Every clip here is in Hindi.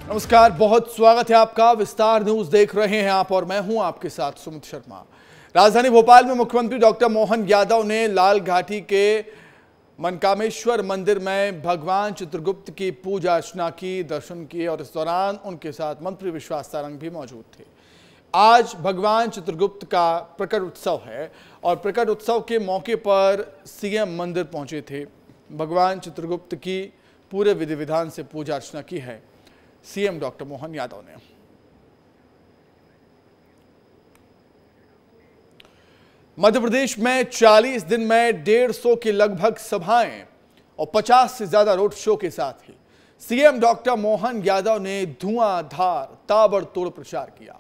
नमस्कार, बहुत स्वागत है आपका। विस्तार न्यूज देख रहे हैं आप और मैं हूं आपके साथ सुमित शर्मा। राजधानी भोपाल में मुख्यमंत्री डॉक्टर मोहन यादव ने लाल घाटी के मनकामेश्वर मंदिर में भगवान चित्रगुप्त की पूजा अर्चना की, दर्शन किए और इस दौरान उनके साथ मंत्री विश्वास सारंग भी मौजूद थे। आज भगवान चित्रगुप्त का प्रकट उत्सव है और प्रकट उत्सव के मौके पर सीएम मंदिर पहुंचे थे। भगवान चित्रगुप्त की पूरे विधि विधान से पूजा अर्चना की है सीएम डॉक्टर मोहन यादव ने। मध्य प्रदेश में 40 दिन में 150 की लगभग सभाएं और 50 से ज्यादा रोड शो के साथ ही सीएम डॉक्टर मोहन यादव ने धुआंधार ताबड़तोड़ प्रचार किया।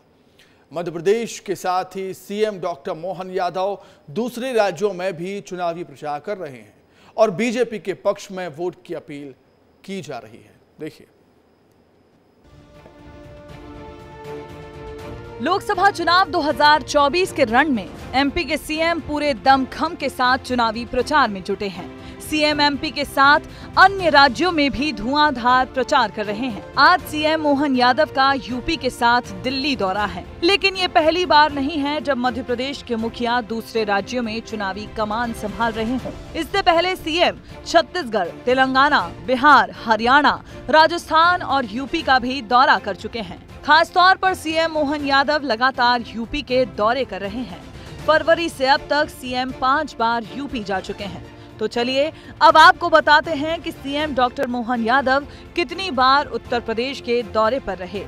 मध्य प्रदेश के साथ ही सीएम डॉक्टर मोहन यादव दूसरे राज्यों में भी चुनावी प्रचार कर रहे हैं और बीजेपी के पक्ष में वोट की अपील की जा रही है। देखिए, लोकसभा चुनाव 2024 के रण में एमपी के सीएम पूरे दमखम के साथ चुनावी प्रचार में जुटे हैं। सीएम एमपी के साथ अन्य राज्यों में भी धुआंधार प्रचार कर रहे हैं। आज सीएम मोहन यादव का यूपी के साथ दिल्ली दौरा है, लेकिन ये पहली बार नहीं है जब मध्य प्रदेश के मुखिया दूसरे राज्यों में चुनावी कमान संभाल रहे हों। इससे पहले सीएम छत्तीसगढ़, तेलंगाना, बिहार, हरियाणा, राजस्थान और यूपी का भी दौरा कर चुके हैं। खास तौर पर सीएम मोहन यादव लगातार यूपी के दौरे कर रहे हैं। फरवरी से अब तक सीएम 5 बार यूपी जा चुके हैं। तो चलिए अब आपको बताते हैं कि सीएम डॉक्टर मोहन यादव कितनी बार उत्तर प्रदेश के दौरे पर रहे।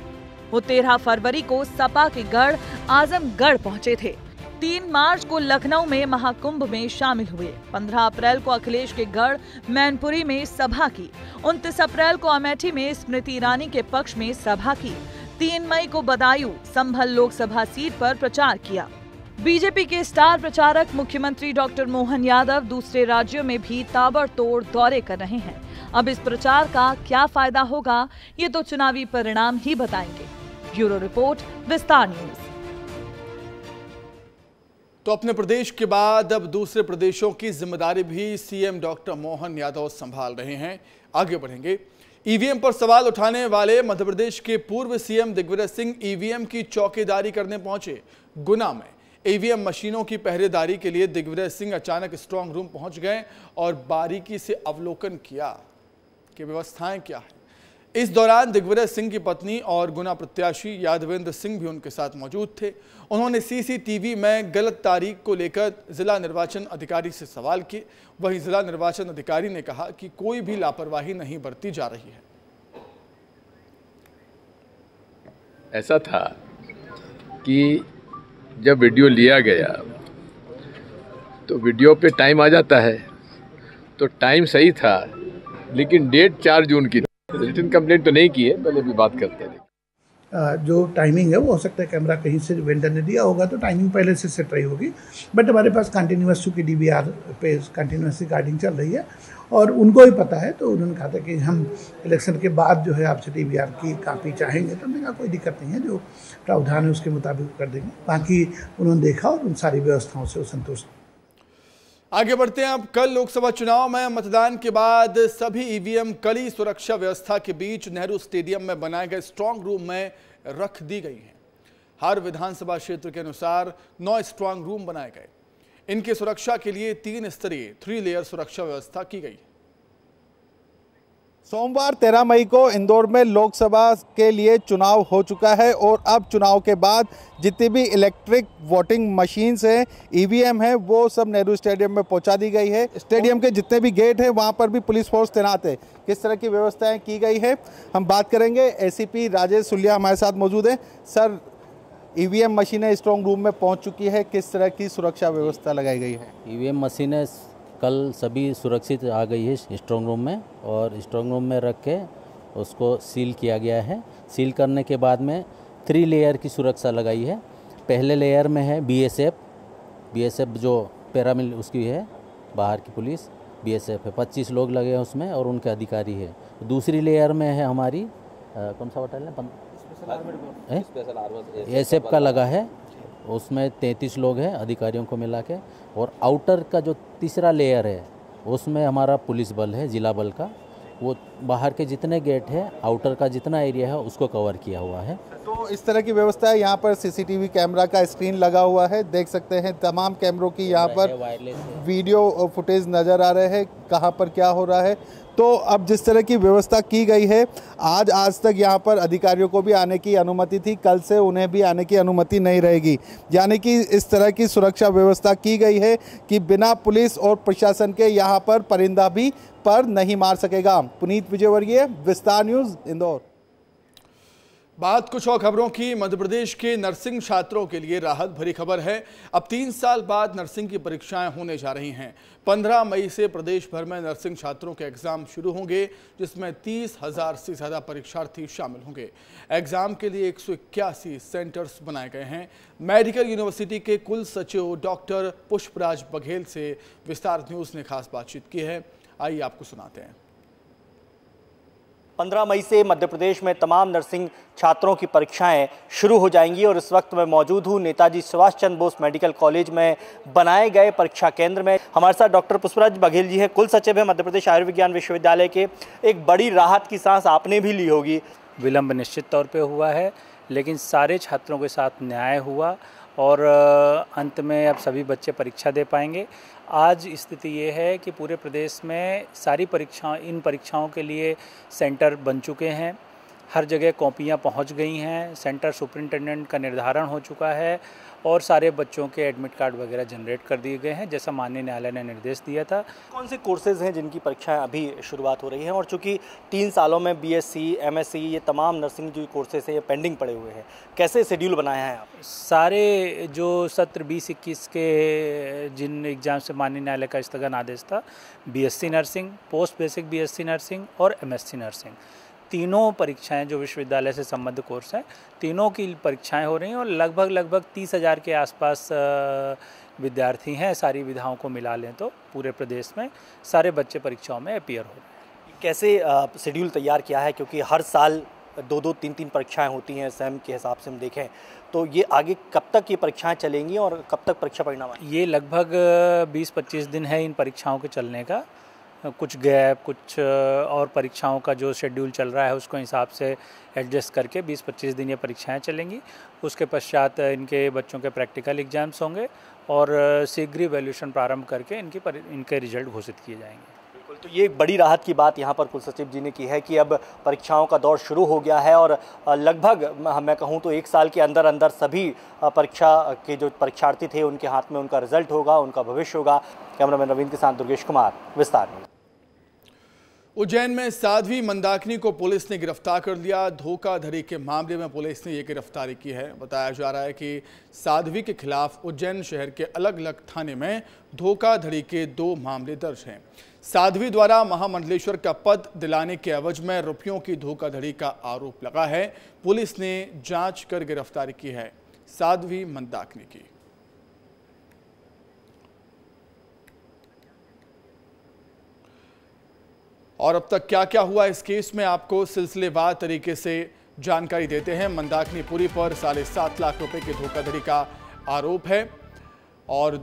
वो 13 फरवरी को सपा के गढ़ आजमगढ़ पहुंचे थे। 3 मार्च को लखनऊ में महाकुंभ में शामिल हुए। 15 अप्रैल को अखिलेश के गढ़ मैनपुरी में सभा की। 29 अप्रैल को अमेठी में स्मृति ईरानी के पक्ष में सभा की। 3 मई को बदायूं संभल लोकसभा सीट पर प्रचार किया। बीजेपी के स्टार प्रचारक मुख्यमंत्री डॉक्टर मोहन यादव दूसरे राज्यों में भी ताबड़तोड़ दौरे कर रहे हैं। अब इस प्रचार का क्या फायदा होगा, ये तो चुनावी परिणाम ही बताएंगे। ब्यूरो रिपोर्ट, विस्तार न्यूज। तो अपने प्रदेश के बाद अब दूसरे प्रदेशों की जिम्मेदारी भी सीएम डॉक्टर मोहन यादव संभाल रहे हैं। आगे बढ़ेंगे। ईवीएम पर सवाल उठाने वाले मध्य प्रदेश के पूर्व सीएम दिग्विजय सिंह ईवीएम की चौकीदारी करने पहुंचे। गुना में ईवीएम मशीनों की पहरेदारी के लिए दिग्विजय सिंह अचानक स्ट्रांग रूम पहुंच गए और बारीकी से अवलोकन किया कि व्यवस्थाएं क्या है। इस दौरान दिग्विजय सिंह की पत्नी और गुना प्रत्याशी यादवेंद्र सिंह भी उनके साथ मौजूद थे। उन्होंने सीसीटीवी में गलत तारीख को लेकर जिला निर्वाचन अधिकारी से सवाल किए। वहीं जिला निर्वाचन अधिकारी ने कहा कि कोई भी लापरवाही नहीं बरती जा रही है। ऐसा था कि जब वीडियो लिया गया तो वीडियो पे टाइम आ जाता है, तो टाइम सही था, लेकिन डेट 4 जून की। रिटन कंप्लेंट तो नहीं की है, पहले भी बात करते हैं। जो टाइमिंग है वो हो सकता है कैमरा कहीं से वेंडर ने दिया होगा, तो टाइमिंग पहले से सेट रही होगी। बट हमारे पास कंटिन्यूस चूँकि DVR पे कंटिन्यूस रिकॉर्डिंग चल रही है और उनको ही पता है, तो उन्होंने कहा था कि हम इलेक्शन के बाद जो है आपसे DVR की कापी चाहेंगे। तो हमने कहा कोई दिक्कत नहीं है, जो प्रावधान है उसके मुताबिक कर देंगे। बाकी उन्होंने देखा और उन सारी व्यवस्थाओं से वो संतुष्ट। आगे बढ़ते हैं। अब कल लोकसभा चुनाव में मतदान के बाद सभी ईवीएम कड़ी सुरक्षा व्यवस्था के बीच नेहरू स्टेडियम में बनाए गए स्ट्रांग रूम में रख दी गई हैं। हर विधानसभा क्षेत्र के अनुसार 9 स्ट्रांग रूम बनाए गए। इनकी सुरक्षा के लिए 3 स्तरीय 3 लेयर सुरक्षा व्यवस्था की गई। सोमवार 13 मई को इंदौर में लोकसभा के लिए चुनाव हो चुका है और अब चुनाव के बाद जितनी भी इलेक्ट्रिक वोटिंग मशीन्स हैं, ईवीएम है, वो सब नेहरू स्टेडियम में पहुंचा दी गई है। स्टेडियम के जितने भी गेट हैं वहां पर भी पुलिस फोर्स तैनात है। किस तरह की व्यवस्थाएं की गई है हम बात करेंगे। एसीपी राजेश सुलिया हमारे साथ मौजूद हैं। सर, ईवीएम मशीनें स्ट्रांग रूम में पहुँच चुकी है, किस तरह की सुरक्षा व्यवस्था लगाई गई है? ईवीएम मशीनें कल सभी सुरक्षित आ गई है स्ट्रांग रूम में, और स्ट्रांग रूम में रख के उसको सील किया गया है। सील करने के बाद में 3 लेयर की सुरक्षा लगाई है। पहले लेयर में है बीएसएफ जो पैरामिल उसकी है, बाहर की पुलिस बीएसएफ है, 25 लोग लगे हैं उसमें और उनके अधिकारी है। दूसरी लेयर में है हमारी कौन सा होटल है, एसएफ का लगा है, उसमें 33 लोग हैं अधिकारियों को मिला के। और आउटर का जो तीसरा लेयर है उसमें हमारा पुलिस बल है, जिला बल का, वो बाहर के जितने गेट है, आउटर का जितना एरिया है उसको कवर किया हुआ है। तो इस तरह की व्यवस्था है। यहाँ पर सीसीटीवी कैमरा का स्क्रीन लगा हुआ है, देख सकते हैं तमाम कैमरों की यहाँ पर वीडियो फुटेज नज़र आ रहे हैं कहाँ पर क्या हो रहा है। तो अब जिस तरह की व्यवस्था की गई है, आज तक यहाँ पर अधिकारियों को भी आने की अनुमति थी, कल से उन्हें भी आने की अनुमति नहीं रहेगी। यानी कि इस तरह की सुरक्षा व्यवस्था की गई है कि बिना पुलिस और प्रशासन के यहाँ पर परिंदा भी पर नहीं मार सकेगा। पुनीत विजयवर्गीय, विस्तार न्यूज़, इंदौर। बात कुछ और खबरों की। मध्य प्रदेश के नर्सिंग छात्रों के लिए राहत भरी खबर है। अब 3 साल बाद नर्सिंग की परीक्षाएं होने जा रही हैं। 15 मई से प्रदेश भर में नर्सिंग छात्रों के एग्जाम शुरू होंगे, जिसमें 30,000 से ज़्यादा परीक्षार्थी शामिल होंगे। एग्जाम के लिए 181 सेंटर्स बनाए गए हैं। मेडिकल यूनिवर्सिटी के कुल सचिव डॉक्टर पुष्पराज बघेल से विस्तार न्यूज़ ने खास बातचीत की है। आइए आपको सुनाते हैं। 15 मई से मध्य प्रदेश में तमाम नर्सिंग छात्रों की परीक्षाएं शुरू हो जाएंगी और इस वक्त मैं मौजूद हूं नेताजी सुभाष चंद्र बोस मेडिकल कॉलेज में बनाए गए परीक्षा केंद्र में। हमारे साथ डॉक्टर पुष्पराज बघेल जी है, कुल सचिव है मध्य प्रदेश आयुर्विज्ञान विश्वविद्यालय के। एक बड़ी राहत की सांस आपने भी ली होगी। विलंब निश्चित तौर पर हुआ है, लेकिन सारे छात्रों के साथ न्याय हुआ और अंत में अब सभी बच्चे परीक्षा दे पाएंगे। आज स्थिति ये है कि पूरे प्रदेश में सारी इन परीक्षाओं के लिए सेंटर बन चुके हैं। हर जगह कॉपियाँ पहुंच गई हैं, सेंटर सुपरिंटेंडेंट का निर्धारण हो चुका है और सारे बच्चों के एडमिट कार्ड वगैरह जनरेट कर दिए गए हैं, जैसा माननीय न्यायालय ने निर्देश दिया था। कौन से कोर्सेज हैं जिनकी परीक्षाएं अभी शुरुआत हो रही हैं? और चूँकि 3 सालों में बीएससी, एमएससी, ये तमाम नर्सिंग जो कोर्सेज हैं ये पेंडिंग पड़े हुए हैं, कैसे शेड्यूल बनाया है आप? सारे जो सत्र 20-21 के जिन एग्जाम से माननीय न्यायालय का स्थगन आदेश था, BSc nursing, post basic BSc nursing और एमएससी नर्सिंग, तीनों परीक्षाएं जो विश्वविद्यालय से संबद्ध कोर्स हैं, तीनों की परीक्षाएं हो रही हैं और लगभग 30,000 के आसपास विद्यार्थी हैं। सारी विधाओं को मिला लें तो पूरे प्रदेश में सारे बच्चे परीक्षाओं में अपीयर हो रहे हैं। कैसे शेड्यूल तैयार किया है? क्योंकि हर साल 2-2, 3-3 परीक्षाएं होती हैं सेम के हिसाब से हम देखें तो ये आगे कब तक ये परीक्षाएं चलेंगी और कब तक परीक्षा परिणाम आएंगे? ये लगभग 20-25 दिन है इन परीक्षाओं के चलने का। कुछ गैप, कुछ और परीक्षाओं का जो शेड्यूल चल रहा है उसको हिसाब से एडजस्ट करके 20-25 दिन ये परीक्षाएं चलेंगी। उसके पश्चात इनके बच्चों के प्रैक्टिकल एग्जाम्स होंगे और शीघ्र इवैल्यूएशन प्रारंभ करके इनके रिजल्ट घोषित किए जाएंगे। बिल्कुल, तो ये बड़ी राहत की बात यहाँ पर कुलसचिव जी ने की है कि अब परीक्षाओं का दौर शुरू हो गया है और लगभग मैं कहूँ तो 1 साल के अंदर अंदर सभी परीक्षा के जो परीक्षार्थी थे उनके हाथ में उनका रिजल्ट होगा, उनका भविष्य होगा। कैमरामैन रवीन के साथ दुर्गेश कुमार, विस्तार न्यूज़। उज्जैन में साध्वी मंदाकिनी को पुलिस ने गिरफ्तार कर लिया। धोखाधड़ी के मामले में पुलिस ने यह गिरफ्तारी की है। बताया जा रहा है कि साध्वी के खिलाफ उज्जैन शहर के अलग अलग थाने में धोखाधड़ी के 2 मामले दर्ज हैं। साध्वी द्वारा महामंडलेश्वर का पद दिलाने के एवज में रुपयों की धोखाधड़ी का आरोप लगा है। पुलिस ने जांच कर गिरफ्तारी की है साध्वी मंदाकिनी की। और अब तक क्या क्या हुआ इस केस में आपको सिलसिलेवार तरीके से जानकारी देते हैं। मंदाकिनी पुरी पर 7.5 लाख रुपए की धोखाधड़ी का आरोप है और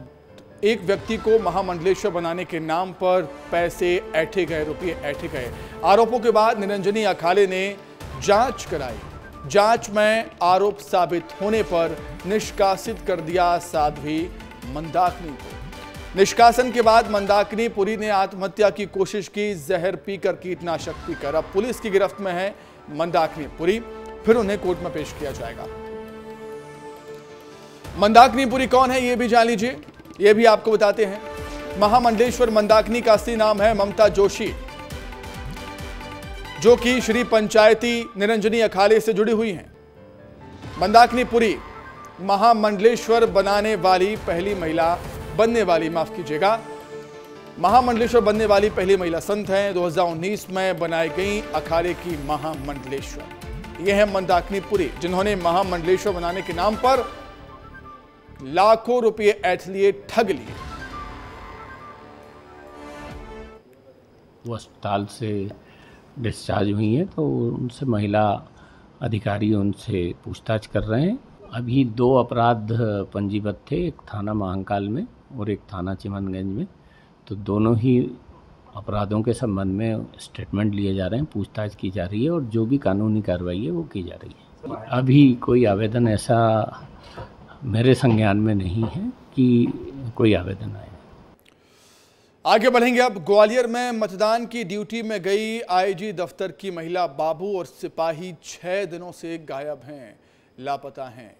एक व्यक्ति को महामंडलेश्वर बनाने के नाम पर पैसे ऐंठे गए, रुपये ऐंठे गए। आरोपों के बाद निरंजनी अखाड़े ने जांच कराई। जांच में आरोप साबित होने पर निष्कासित कर दिया साध्वी मंदाकिनी को। निष्कासन के बाद मंदाकिनी पुरी ने आत्महत्या की कोशिश की, जहर पीकर, कीटनाशक पीकर। अब पुलिस की गिरफ्त में है मंदाकिनी पुरी, फिर उन्हें कोर्ट में पेश किया जाएगा। मंदाकिनी पुरी कौन है ये भी जान लीजिए, ये भी आपको बताते हैं। महामंडलेश्वर मंदाकिनी का असली नाम है ममता जोशी, जो कि श्री पंचायती निरंजनी अखाड़े से जुड़ी हुई हैं। मंदाकिनी पुरी महामंडलेश्वर बनने वाली पहली महिला संत हैं। 2019 में बनाई गई अखाड़े की महामंडलेश्वर। यह है मंदाकिनी पुरी, जिन्होंने महामंडलेश्वर बनाने के नाम पर लाखों रुपए ऐंठ लिए, ठग लिए। वो अस्पताल से डिस्चार्ज हुई हैं तो उनसे महिला अधिकारी उनसे पूछताछ कर रहे हैं। अभी 2 अपराध पंजीबद्ध थे, एक थाना महाकाल में और एक थाना चिमनगंज में। तो दोनों ही अपराधों के संबंध में स्टेटमेंट लिए जा रहे हैं, पूछताछ की जा रही है और जो भी कानूनी कार्रवाई है वो की जा रही है। अभी कोई आवेदन ऐसा मेरे संज्ञान में नहीं है कि कोई आवेदन आए। आगे बढ़ेंगे अब। ग्वालियर में मतदान की ड्यूटी में गई आईजी दफ्तर की महिला बाबू और सिपाही 6 दिनों से गायब हैं, लापता हैं।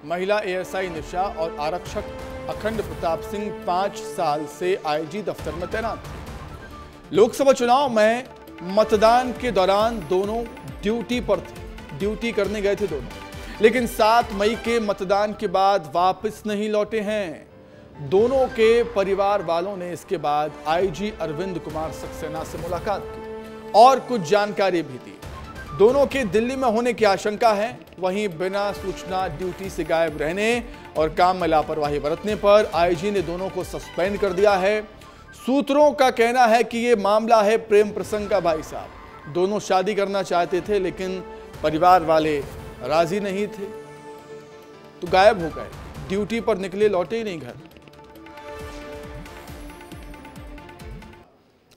महिला एएसआई निशा और आरक्षक अखंड प्रताप सिंह 5 साल से आईजी दफ्तर में तैनात थे। लोकसभा चुनाव में मतदान के दौरान दोनों ड्यूटी पर थे, ड्यूटी करने गए थे दोनों, लेकिन 7 मई के मतदान के बाद वापस नहीं लौटे हैं। दोनों के परिवार वालों ने इसके बाद आईजी अरविंद कुमार सक्सेना से मुलाकात की और कुछ जानकारी भी दी। दोनों के दिल्ली में होने की आशंका है। वहीं बिना सूचना ड्यूटी से गायब रहने और काम में लापरवाही बरतने पर आईजी ने दोनों को सस्पेंड कर दिया है। सूत्रों का कहना है कि यह मामला है प्रेम प्रसंग का। भाई साहब दोनों शादी करना चाहते थे लेकिन परिवार वाले राजी नहीं थे तो गायब हो गए, ड्यूटी पर निकले, लौटे ही नहीं घर।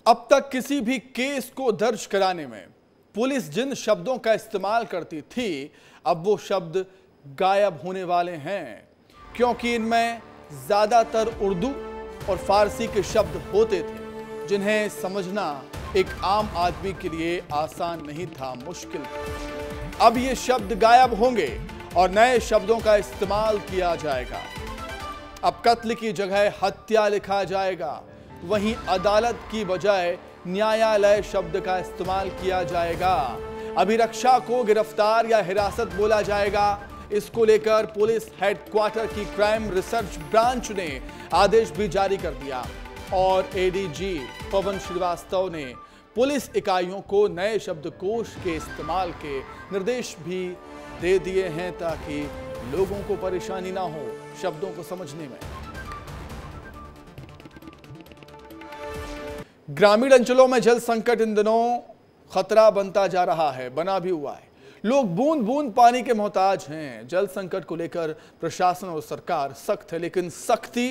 अब तक किसी भी केस को दर्ज कराने में पुलिस जिन शब्दों का इस्तेमाल करती थी, अब वो शब्द गायब होने वाले हैं, क्योंकि इनमें ज्यादातर उर्दू और फारसी के शब्द होते थे जिन्हें समझना एक आम आदमी के लिए आसान नहीं था, मुश्किल था। अब ये शब्द गायब होंगे और नए शब्दों का इस्तेमाल किया जाएगा। अब कत्ल की जगह हत्या लिखा जाएगा, वहीं अदालत की बजाय न्यायालय शब्द का इस्तेमाल किया जाएगा। अभिरक्षा को गिरफ्तार या हिरासत बोला जाएगा। इसको लेकर पुलिस हेडक्वार्टर की क्राइम रिसर्च ब्रांच ने आदेश भी जारी कर दिया और एडीजी पवन श्रीवास्तव ने पुलिस इकाइयों को नए शब्दकोश के इस्तेमाल के निर्देश भी दे दिए हैं ताकि लोगों को परेशानी ना हो शब्दों को समझने में। ग्रामीण अंचलों में जल संकट इन दिनों खतरा बनता जा रहा है, बना भी हुआ है। लोग बूंद बूंद पानी के मोहताज हैं। जल संकट को लेकर प्रशासन और सरकार सख्त है, लेकिन सख्ती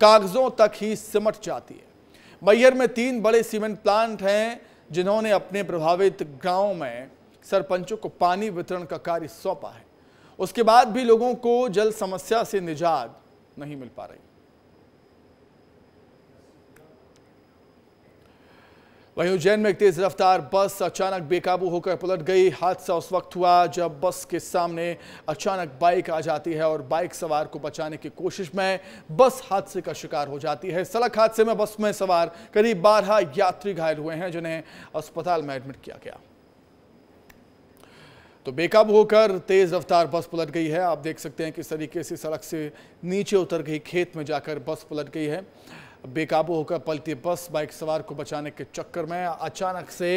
कागजों तक ही सिमट जाती है। मैहर में 3 बड़े सीमेंट प्लांट हैं जिन्होंने अपने प्रभावित गांवों में सरपंचों को पानी वितरण का कार्य सौंपा है। उसके बाद भी लोगों को जल समस्या से निजात नहीं मिल पा रही। वहीं उज्जैन में एक तेज रफ्तार बस अचानक बेकाबू होकर पलट गई। हादसा उस वक्त हुआ जब बस के सामने अचानक बाइक आ जाती है और बाइक सवार को बचाने की कोशिश में बस हादसे का शिकार हो जाती है। सड़क हादसे में बस में सवार करीब 12 यात्री घायल हुए हैं जिन्हें अस्पताल में एडमिट किया गया। तो बेकाबू होकर तेज रफ्तार बस पलट गई है। आप देख सकते हैं किस तरीके से सड़क से नीचे उतर गई, खेत में जाकर बस पलट गई है। बेकाबू होकर पलटी बस बाइक सवार को बचाने के चक्कर में अचानक से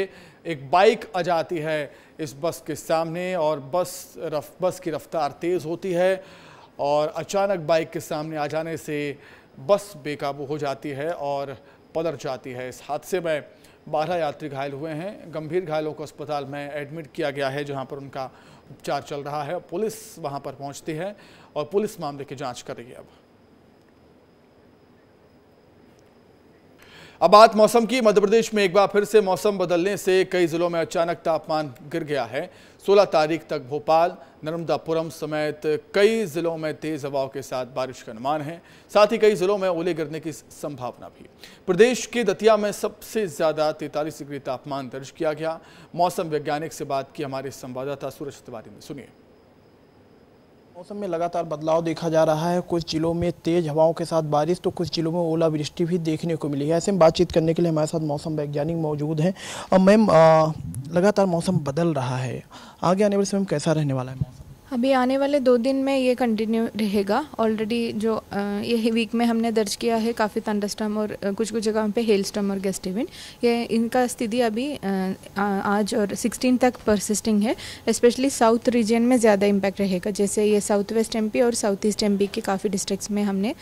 एक बाइक आ जाती है इस बस के सामने और बस की रफ्तार तेज़ होती है और अचानक बाइक के सामने आ जाने से बस बेकाबू हो जाती है और पलट जाती है। इस हादसे में 12 यात्री घायल हुए हैं। गंभीर घायलों को अस्पताल में एडमिट किया गया है जहां पर उनका उपचार चल रहा है। पुलिस वहां पर पहुंचती है और पुलिस मामले की जाँच कर रही है। अब बात मौसम की। मध्य प्रदेश में एक बार फिर से मौसम बदलने से कई जिलों में अचानक तापमान गिर गया है। 16 तारीख तक भोपाल, नर्मदापुरम समेत कई जिलों में तेज हवाओं के साथ बारिश का अनुमान है। साथ ही कई जिलों में ओले गिरने की संभावना भी। प्रदेश के दतिया में सबसे ज्यादा 43 डिग्री तापमान दर्ज किया गया। मौसम वैज्ञानिक से बात की हमारे संवाददाता सूरज तिवारी ने, सुनिए। मौसम में लगातार बदलाव देखा जा रहा है। कुछ जिलों में तेज हवाओं के साथ बारिश तो कुछ जिलों में ओलावृष्टि भी देखने को मिली है। ऐसे में बातचीत करने के लिए हमारे साथ मौसम वैज्ञानिक मौजूद हैं। और मैम, लगातार मौसम बदल रहा है, आगे आने वाले समय में कैसा रहने वाला है मौसम? अभी आने वाले 2 दिन में ये कंटिन्यू रहेगा। ऑलरेडी जो ये वीक में हमने दर्ज किया है काफ़ी थंडरस्टॉर्म और कुछ जगहों पे हेलस्टॉर्म और गस्ट इवेंट, ये इनका स्थिति अभी आज और 16 तक परसिस्टिंग है। स्पेशली साउथ रीजन में ज़्यादा इम्पैक्ट रहेगा। जैसे ये साउथ वेस्ट एमपी और साउथ ईस्ट एमपी के काफ़ी डिस्ट्रिक्ट्स में हमने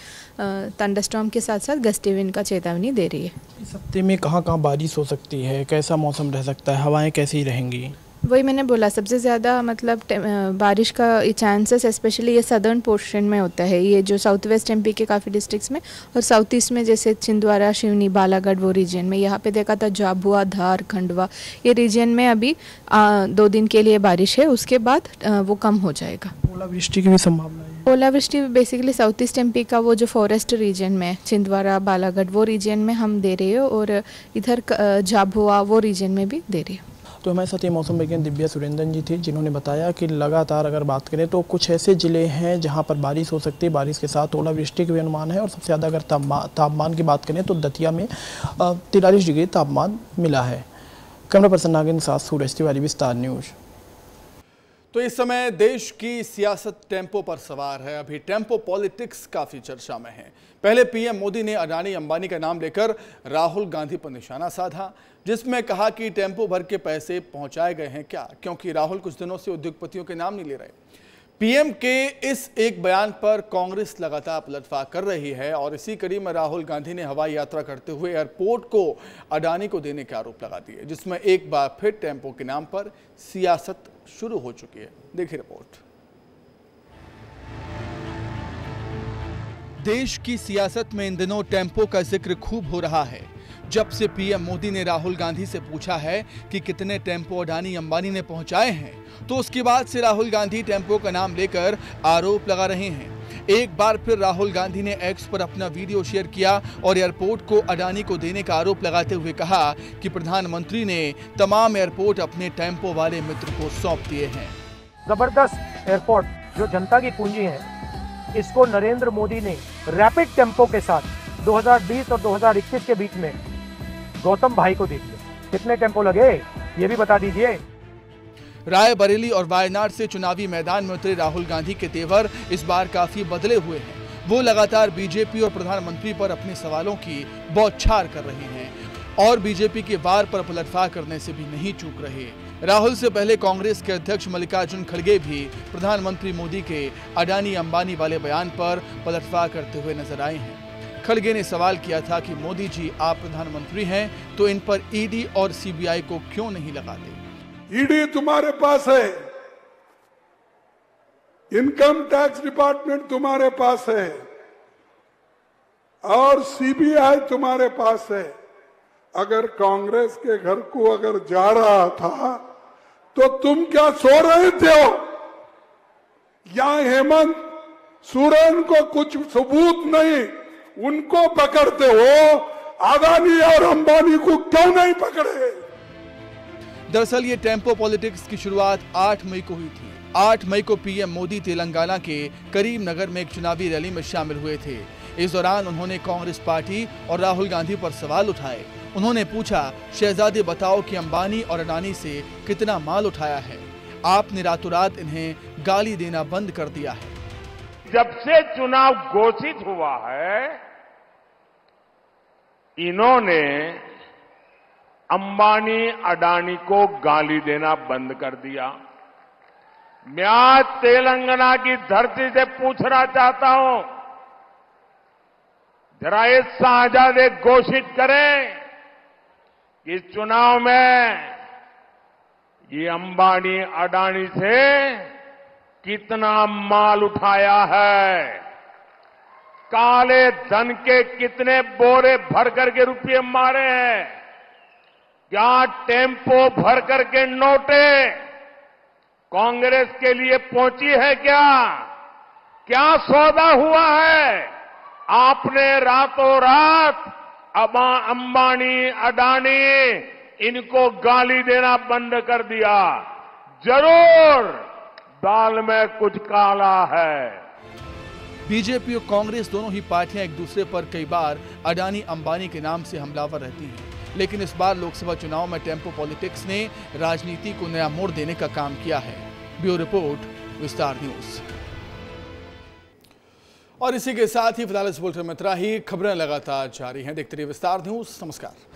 थंडरस्टॉर्म के साथ साथ गस्ट इवेंट का चेतावनी दे रही है। इस हफ्ते में कहाँ कहाँ बारिश हो सकती है, कैसा मौसम रह सकता है, हवाएँ कैसी रहेंगी? वही मैंने बोला, सबसे ज़्यादा मतलब बारिश का चांसेस स्पेशली ये सदर्न पोर्शन में होता है, ये जो साउथ वेस्ट एमपी के काफ़ी डिस्ट्रिक्ट्स में और साउथ ईस्ट में जैसे छिंदवाड़ा, शिवनी, बालागढ़ वो रीजन में। यहाँ पे देखा था झाबुआ, धार, खंडवा, ये रीजन में अभी 2 दिन के लिए बारिश है, उसके बाद वो कम हो जाएगा। ओलावृष्टि की भी संभावना है? ओलावृष्टि बेसिकली साउथ ईस्ट एमपी का वो जो फॉरेस्ट रीजन में छिंदवाड़ा, बालागढ़ वो रीजन में हम दे रहे हो और इधर झाबुआ वो रीजन में भी दे रहे हो। तो हमारे साथ ये मौसम वैज्ञानिक दिव्या सुरेंद्रन जी थी, जिन्होंने बताया कि लगातार अगर बात करें तो कुछ ऐसे ज़िले हैं जहां पर बारिश हो सकती है, बारिश के साथ ओलावृष्टि का भी अनुमान है। और सबसे ज़्यादा अगर तापमान की बात करें तो दतिया में 43 डिग्री तापमान मिला है। कैमरा पर्सन नागिन के साथ सूरज तिवारी, विस्तार न्यूज़। तो इस समय देश की सियासत टेम्पो पर सवार है। अभी टेम्पो पॉलिटिक्स काफी चर्चा में है। पहले पीएम मोदी ने अडानी अंबानी का नाम लेकर राहुल गांधी पर निशाना साधा, जिसमें कहा कि टेम्पो भर के पैसे पहुंचाए गए हैं क्या, क्योंकि राहुल कुछ दिनों से उद्योगपतियों के नाम नहीं ले रहे। पीएम के इस एक बयान पर कांग्रेस लगातार पलटवार कर रही है और इसी कड़ी में राहुल गांधी ने हवाई यात्रा करते हुए एयरपोर्ट को अडानी को देने के आरोप लगा दिए, जिसमें एक बार फिर टेम्पो के नाम पर सियासत शुरू हो चुकी है। देखिए रिपोर्ट। देश की सियासत में इन दिनों टेम्पो का जिक्र खूब हो रहा है। जब से पीएम मोदी ने राहुल गांधी से पूछा है कि कितने टेम्पो अडानी अंबानी ने पहुंचाए हैं, तो उसके बाद से राहुल गांधी टेम्पो का नाम लेकर आरोप लगा रहे हैं। एक बार फिर राहुल गांधी ने एक्स पर अपना वीडियो शेयर किया और एयरपोर्ट को अडानी को देने का आरोप लगाते हुए कहा कि प्रधानमंत्री ने तमाम एयरपोर्ट अपने टेम्पो वाले मित्र को सौंप दिए हैं। जबरदस्त एयरपोर्ट जो जनता की पूंजी है, इसको नरेंद्र मोदी ने रैपिड टेम्पो के साथ 2020 और 2021 के बीच में गौतम भाई को दे दिया। कितने टेम्पो लगे ये भी बता दीजिए। रायबरेली और वायनाड से चुनावी मैदान में उतरे राहुल गांधी के तेवर इस बार काफी बदले हुए हैं। वो लगातार बीजेपी और प्रधानमंत्री पर अपने सवालों की बौछार कर रहे हैं और बीजेपी के वार पर पलटवार करने से भी नहीं चूक रहे। राहुल से पहले कांग्रेस के अध्यक्ष मल्लिकार्जुन खड़गे भी प्रधानमंत्री मोदी के अडानी अंबानी वाले बयान पर पलटवार करते हुए नजर आए हैं। खड़गे ने सवाल किया था कि मोदी जी, आप प्रधानमंत्री हैं तो इन पर ईडी और सीबीआई को क्यों नहीं लगाते? ईडी तुम्हारे पास है, इनकम टैक्स डिपार्टमेंट तुम्हारे पास है और सीबीआई तुम्हारे पास है। अगर कांग्रेस के घर को अगर जा रहा था तो तुम क्या सो रहे थे? या हेमंत सोरेन को कुछ सबूत नहीं, उनको पकड़ते हो, अडानी और अंबानी को क्यों नहीं पकड़े? दरअसल ये टेम्पो पॉलिटिक्स की शुरुआत 8 मई को हुई थी। 8 मई को पीएम मोदी तेलंगाना के करीमनगर में एक चुनावी रैली में शामिल हुए थे। इस दौरान उन्होंने कांग्रेस पार्टी और राहुल गांधी पर सवाल उठाए। उन्होंने पूछा, शहजादे बताओ कि अंबानी और अडानी से कितना माल उठाया है? आपने रातों रात इन्हें गाली देना बंद कर दिया है। जब से चुनाव घोषित हुआ है, इन्होंने अंबानी अडानी को गाली देना बंद कर दिया। मैं आज तेलंगाना की धरती से पूछना चाहता हूं, जरा ये शहजादे घोषित करें कि इस चुनाव में ये अंबानी अडानी से कितना माल उठाया है, काले धन के कितने बोरे भर करके रुपये मारे हैं, क्या टेम्पो भर करके नोटे कांग्रेस के लिए पहुंची है? क्या सौदा हुआ है? आपने रातों रात अंबानी अडानी इनको गाली देना बंद कर दिया। जरूर दाल में कुछ काला है। बीजेपी और कांग्रेस दोनों ही पार्टियां एक दूसरे पर कई बार अडानी अंबानी के नाम से हमलावर रहती हैं, लेकिन इस बार लोकसभा चुनाव में टेम्पो पॉलिटिक्स ने राजनीति को नया मोड़ देने का काम किया है। ब्यूरो रिपोर्ट, विस्तार न्यूज। और इसी के साथ ही फिलहाल इस बुलेटिन में इतना ही। खबरें लगातार जारी हैं, देखते रहिए विस्तार न्यूज। नमस्कार।